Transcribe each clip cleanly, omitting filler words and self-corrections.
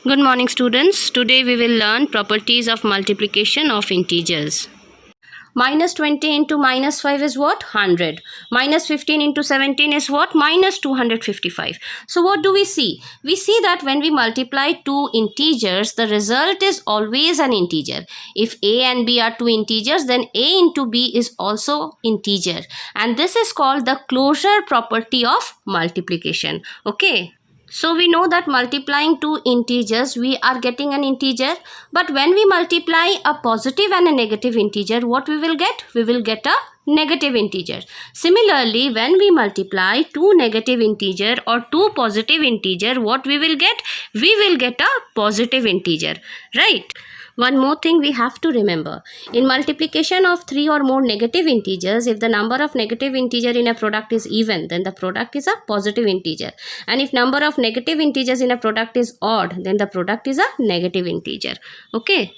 Good morning, students. Today we will learn properties of multiplication of integers. Minus 20 into minus 5 is what? 100. Minus 15 into 17 is what? Minus 255. So what do we see? We see that when we multiply two integers, the result is always an integer. If a and b are two integers, then a into b is also integer. And this is called the closure property of multiplication. Okay. So we know that multiplying two integers, we are getting an integer. But when we multiply a positive and a negative integer, what we will get? We will get a negative integer. Similarly, when we multiply two negative integer or two positive integer, what we will get? We will get a positive integer, right? One more thing we have to remember. In multiplication of three or more negative integers, if the number of negative integer in a product is even, then the product is a positive integer. And if number of negative integers in a product is odd, then the product is a negative integer. Okay.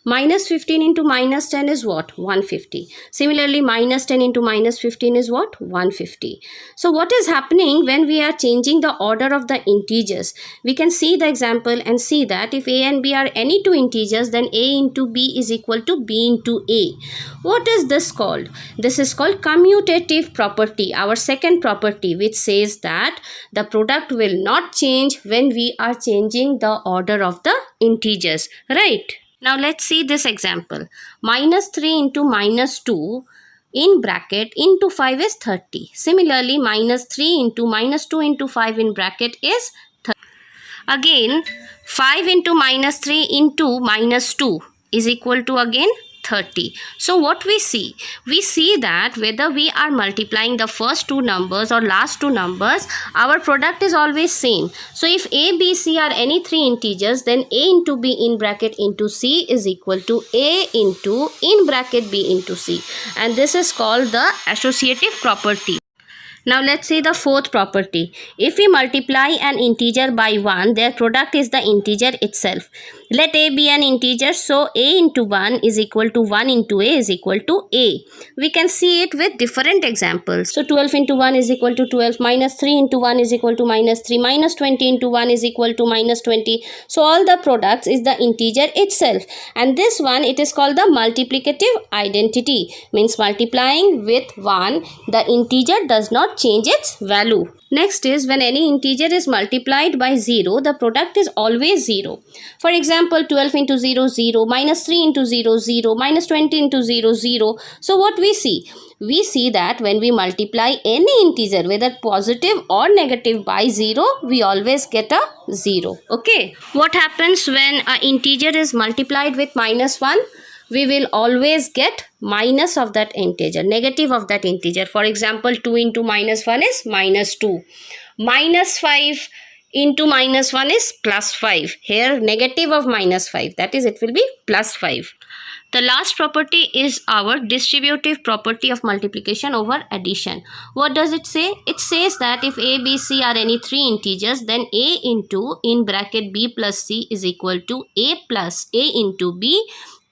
Minus 15 into minus 10 is what? 150. Similarly, minus 10 into minus 15 is what? 150. So what is happening when we are changing the order of the integers? We can see the example and see that if a and b are any two integers, then a into b is equal to b into a. What is this called? This is called commutative property, our second property, which says that the product will not change when we are changing the order of the integers, right? Now let's see this example. Minus 3 into minus 2 in bracket into 5 is 30. Similarly, minus 3 into minus 2 into 5 in bracket is 30. Again, 5 into minus 3 into minus 2 is equal to again 30. So what we see that whether we are multiplying the first two numbers or last two numbers, our product is always same. So if a, b, c are any three integers, then a into b in bracket into c is equal to a into in bracket b into c. And this is called the associative property. Now let's see the fourth property. If we multiply an integer by 1, their product is the integer itself. Let a be an integer, so a into 1 is equal to 1 into a is equal to a. We can see it with different examples. So 12 into 1 is equal to 12, minus 3 into 1 is equal to minus 3, minus 20 into 1 is equal to minus 20. So all the products is the integer itself. And this one, it is called the multiplicative identity. Means multiplying with 1, the integer does not change its value. Next is when any integer is multiplied by 0, the product is always 0. For example, 12 into 0, 0, minus 3 into 0, 0, minus 20 into 0, 0. So what we see? We see that when we multiply any integer, whether positive or negative by 0, we always get a 0. Okay. What happens when an integer is multiplied with minus 1? We will always get minus of that integer, negative of that integer. For example, 2 into minus 1 is minus 2. Minus 5 into minus 1 is plus 5. Here negative of minus 5, that is it will be plus 5. The last property is our distributive property of multiplication over addition. What does it say? It says that if a, b, c are any three integers, then a into in bracket b plus c is equal to a plus a into b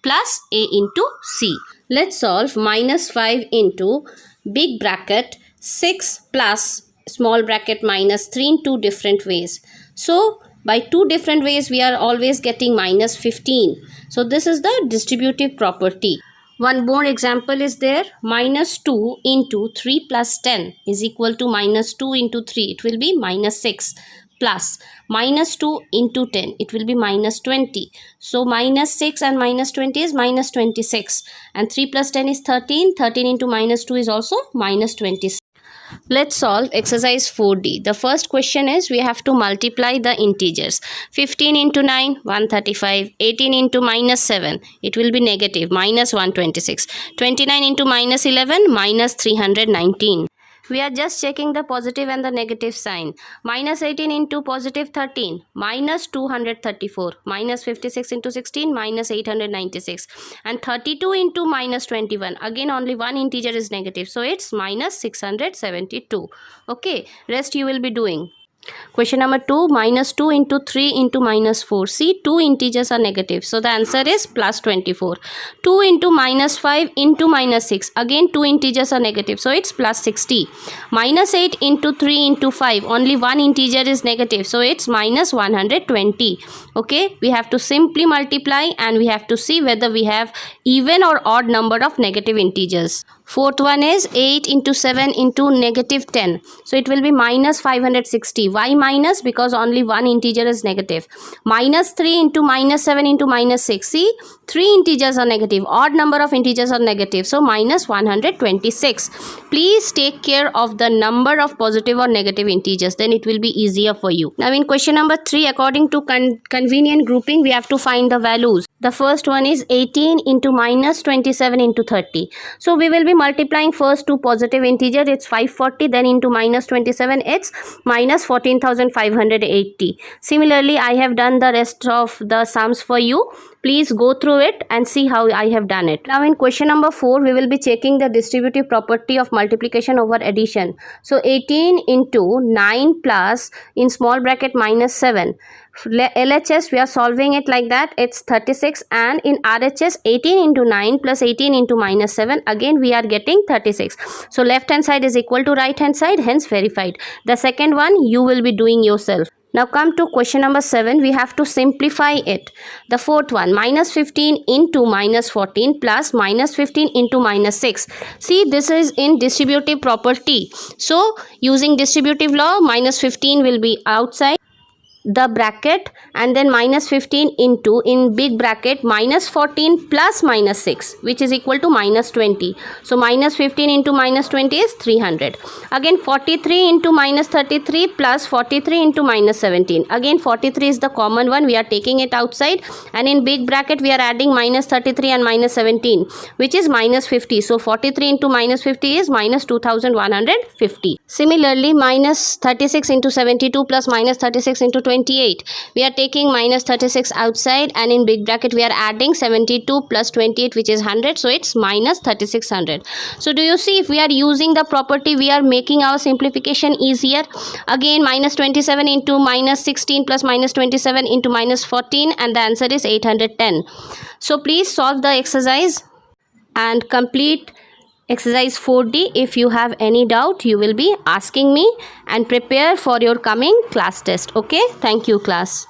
plus a into c. Let's solve minus 5 into big bracket 6 plus small bracket minus 3 in two different ways. So by two different ways we are always getting minus 15. So this is the distributive property. One more example is there. Minus 2 into 3 plus 10 is equal to minus 2 into 3. It will be minus 6. Plus minus 2 into 10, it will be minus 20. So minus 6 and minus 20 is minus 26. And 3 plus 10 is 13. 13 into minus 2 is also minus 26. Let's solve exercise 4D. The first question is we have to multiply the integers. 15 into 9, 135. 18 into minus 7, it will be negative, minus 126. 29 into minus 11, minus 319. We are just checking the positive and the negative sign. Minus 18 into positive 13, minus 234, minus 56 into 16, minus 896. And 32 into minus 21, again only one integer is negative. So it's minus 672. Okay, rest you will be doing. Question number 2, minus 2 into 3 into minus 4. See, two integers are negative. So the answer is plus 24. 2 into minus 5 into minus 6. Again, two integers are negative. So it's plus 60. Minus 8 into 3 into 5. Only one integer is negative. So it's minus 120. Okay, we have to simply multiply and we have to see whether we have even or odd number of negative integers. Fourth one is 8 into 7 into negative 10. So it will be minus 560. Why minus? Because only one integer is negative. Minus 3 into minus 7 into minus 6. See, three integers are negative. Odd number of integers are negative. So minus 126. Please take care of the number of positive or negative integers. Then it will be easier for you. Now in question number 3, according to convenient grouping, we have to find the values. The first one is 18 into minus 27 into 30. So we will be multiplying first two positive integer. It's 540. Then into minus 27, it's minus 14,580. Similarly, I have done the rest of the sums for you. Please go through it and see how I have done it. Now in question number 4, we will be checking the distributive property of multiplication over addition. So 18 into 9 plus in small bracket minus 7. LHS, we are solving it like that. It's 36, and in RHS 18 into 9 plus 18 into minus 7. Again we are getting 36. So left hand side is equal to right hand side, hence verified. The second one you will be doing yourself. Now come to question number 7. We have to simplify it. The fourth one, minus 15 into minus 14 plus minus 15 into minus 6. See, this is in distributive property. So using distributive law, minus 15 will be outside the bracket, and then minus 15 into, in big bracket, minus 14 plus minus 6, which is equal to minus 20. So minus 15 into minus 20 is 300. Again 43 into minus 33 plus 43 into minus 17. Again 43 is the common one, we are taking it outside, and in big bracket we are adding minus 33 and minus 17, which is minus 50. So 43 into minus 50 is minus 2150. Similarly, minus 36 into 72 plus minus 36 into 28. We are taking minus 36 outside, and in big bracket we are adding 72 plus 28, which is 100. So it's minus 3600. So do you see, if we are using the property, we are making our simplification easier. Again minus 27 into minus 16 plus minus 27 into minus 14, and the answer is 810. So please solve the exercise and complete exercise 4D. If you have any doubt, you will be asking me, and prepare for your coming class test. Okay, thank you class.